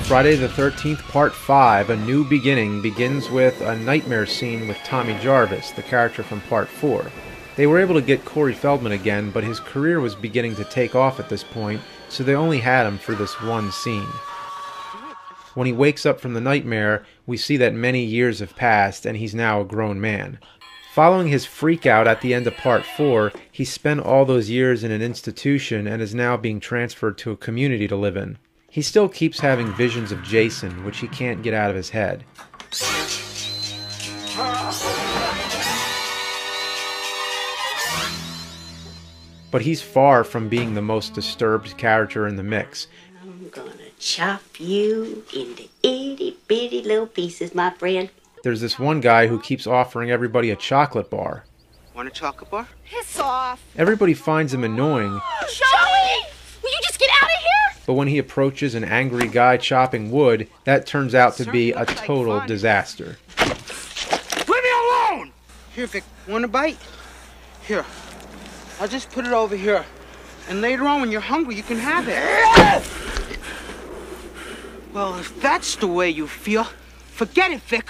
Friday the 13th Part 5, A New Beginning, begins with a nightmare scene with Tommy Jarvis, the character from Part 4. They were able to get Corey Feldman again, but his career was beginning to take off at this point, so they only had him for this one scene. When he wakes up from the nightmare, we see that many years have passed and he's now a grown man. Following his freakout at the end of Part 4, he spent all those years in an institution and is now being transferred to a community to live in. He still keeps having visions of Jason, which he can't get out of his head. But he's far from being the most disturbed character in the mix. I'm gonna chop you into itty bitty little pieces, my friend. There's this one guy who keeps offering everybody a chocolate bar. Want a chocolate bar? Piss off! Everybody finds him annoying. Joey! Will you just get out of here? But when he approaches an angry guy chopping wood, that turns out to be a total disaster. Leave me alone! Here, Vic, want a bite? Here. I'll just put it over here. And later on, when you're hungry, you can have it. Well, if that's the way you feel, forget it, Vic.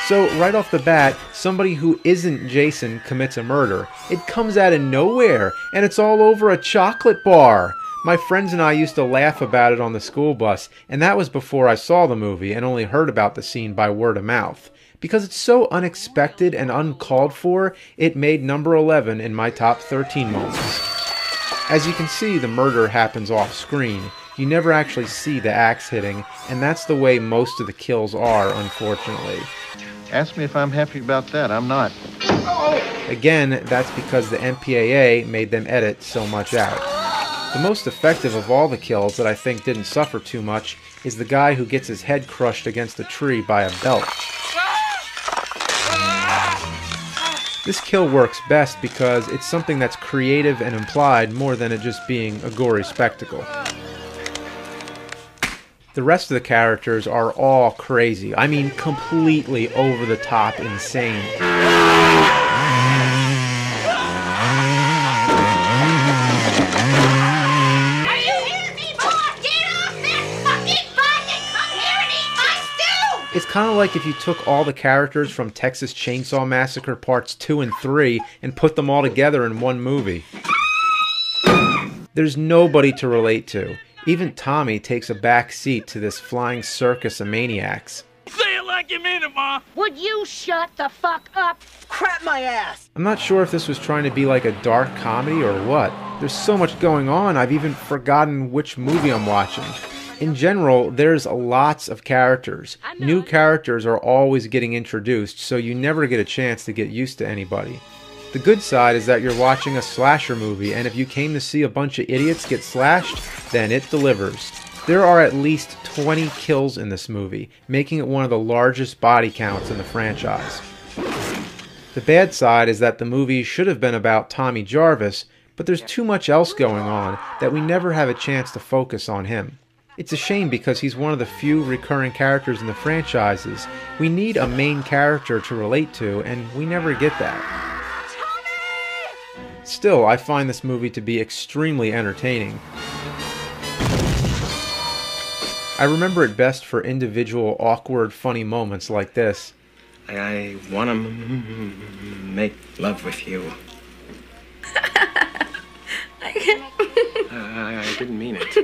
So, right off the bat, somebody who isn't Jason commits a murder. It comes out of nowhere, and it's all over a chocolate bar. My friends and I used to laugh about it on the school bus, and that was before I saw the movie and only heard about the scene by word of mouth. Because it's so unexpected and uncalled for, it made number 11 in my top 13 moments. As you can see, the murder happens off screen. You never actually see the axe hitting, and that's the way most of the kills are, unfortunately. Ask me if I'm happy about that. I'm not. Again, that's because the MPAA made them edit so much out. The most effective of all the kills that I think didn't suffer too much is the guy who gets his head crushed against a tree by a belt. This kill works best because it's something that's creative and implied more than it just being a gory spectacle. The rest of the characters are all crazy. I mean, completely over the top insane. Are you hearing me, boy? Get off that fucking bike and come here and eat my stew! It's kind of like if you took all the characters from Texas Chainsaw Massacre Parts 2 and 3 and put them all together in one movie. There's nobody to relate to. Even Tommy takes a back seat to this flying circus of maniacs. Say it like you mean it, Ma! Would you shut the fuck up? Crap my ass! I'm not sure if this was trying to be like a dark comedy or what. There's so much going on, I've even forgotten which movie I'm watching. In general, there's lots of characters. New characters are always getting introduced, so you never get a chance to get used to anybody. The good side is that you're watching a slasher movie, and if you came to see a bunch of idiots get slashed, then it delivers. There are at least 20 kills in this movie, making it one of the largest body counts in the franchise. The bad side is that the movie should have been about Tommy Jarvis, but there's too much else going on that we never have a chance to focus on him. It's a shame because he's one of the few recurring characters in the franchises. We need a main character to relate to, and we never get that. Still, I find this movie to be extremely entertaining. I remember it best for individual, awkward, funny moments like this. I want to make love with you. I didn't mean it.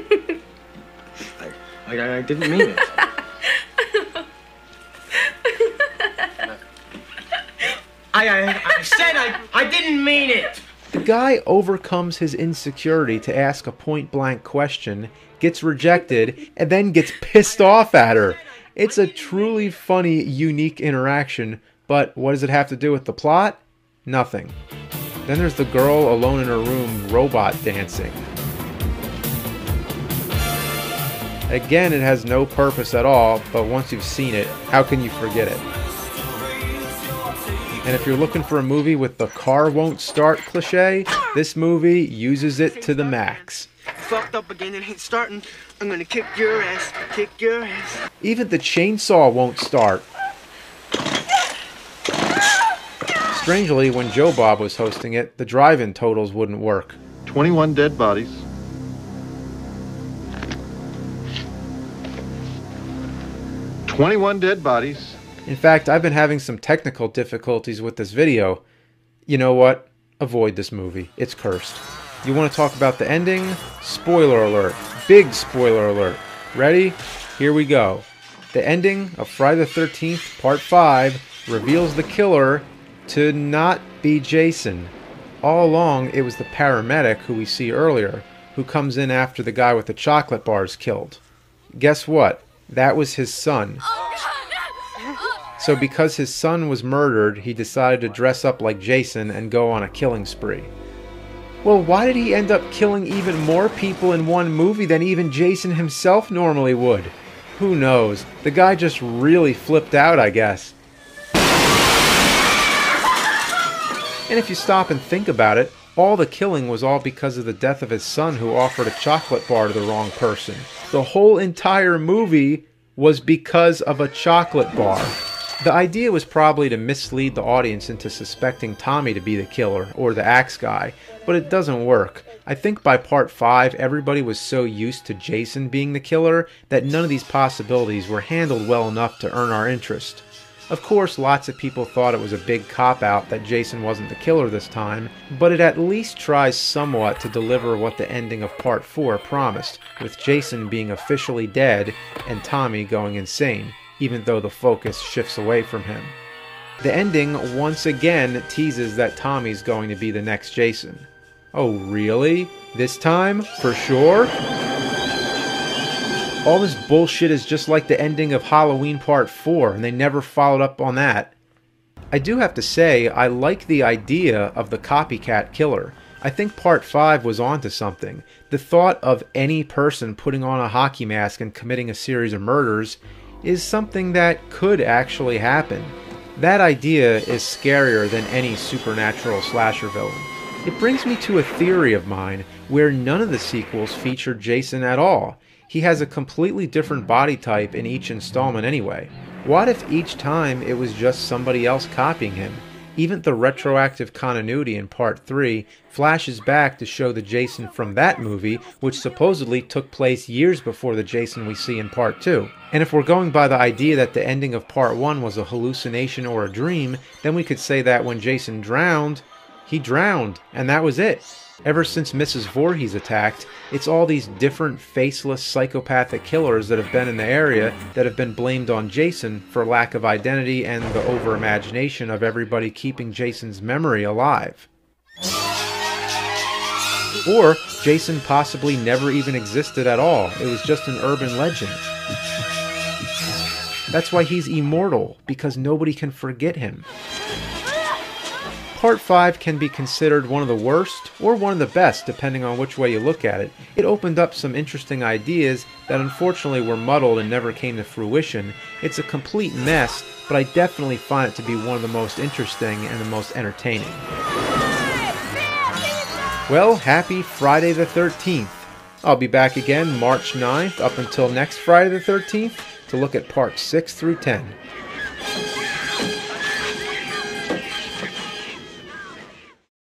I didn't mean it. I said I didn't mean it. The guy overcomes his insecurity to ask a point-blank question, gets rejected, and then gets pissed off at her. It's a truly funny, unique interaction, but what does it have to do with the plot? Nothing. Then there's the girl alone in her room, robot dancing. Again, it has no purpose at all, but once you've seen it, how can you forget it? And if you're looking for a movie with the car won't start cliche, this movie uses it to the max. Fucked up again and ain't starting. I'm gonna kick your ass, kick your ass. Even the chainsaw won't start. Strangely, when Joe Bob was hosting it, the drive-in totals wouldn't work. 21 dead bodies. 21 dead bodies. In fact, I've been having some technical difficulties with this video. You know what? Avoid this movie. It's cursed. You want to talk about the ending? Spoiler alert. Big spoiler alert. Ready? Here we go. The ending of Friday the 13th, Part 5, reveals the killer to not be Jason. All along, it was the paramedic who we see earlier, who comes in after the guy with the chocolate bar is killed. Guess what? That was his son. So because his son was murdered, he decided to dress up like Jason and go on a killing spree. Well, why did he end up killing even more people in one movie than even Jason himself normally would? Who knows? The guy just really flipped out, I guess. And if you stop and think about it, all the killing was all because of the death of his son who offered a chocolate bar to the wrong person. The whole entire movie was because of a chocolate bar. The idea was probably to mislead the audience into suspecting Tommy to be the killer, or the axe guy, but it doesn't work. I think by Part 5, everybody was so used to Jason being the killer that none of these possibilities were handled well enough to earn our interest. Of course, lots of people thought it was a big cop-out that Jason wasn't the killer this time, but it at least tries somewhat to deliver what the ending of Part 4 promised, with Jason being officially dead and Tommy going insane, even though the focus shifts away from him. The ending once again teases that Tommy's going to be the next Jason. Oh really? This time? For sure? All this bullshit is just like the ending of Halloween Part 4, and they never followed up on that. I do have to say, I like the idea of the copycat killer. I think Part 5 was onto something. The thought of any person putting on a hockey mask and committing a series of murders is something that could actually happen. That idea is scarier than any supernatural slasher villain. It brings me to a theory of mine where none of the sequels feature Jason at all. He has a completely different body type in each installment anyway. What if each time it was just somebody else copying him? Even the retroactive continuity in Part 3 flashes back to show the Jason from that movie, which supposedly took place years before the Jason we see in Part 2. And if we're going by the idea that the ending of Part 1 was a hallucination or a dream, then we could say that when Jason drowned, he drowned, and that was it. Ever since Mrs. Voorhees attacked, it's all these different faceless psychopathic killers that have been in the area that have been blamed on Jason for lack of identity and the over-imagination of everybody keeping Jason's memory alive. Or Jason possibly never even existed at all. It was just an urban legend. That's why he's immortal, because nobody can forget him. Part 5 can be considered one of the worst, or one of the best, depending on which way you look at it. It opened up some interesting ideas that unfortunately were muddled and never came to fruition. It's a complete mess, but I definitely find it to be one of the most interesting and the most entertaining. Well, happy Friday the 13th. I'll be back again March 9th up until next Friday the 13th to look at parts 6 through 10.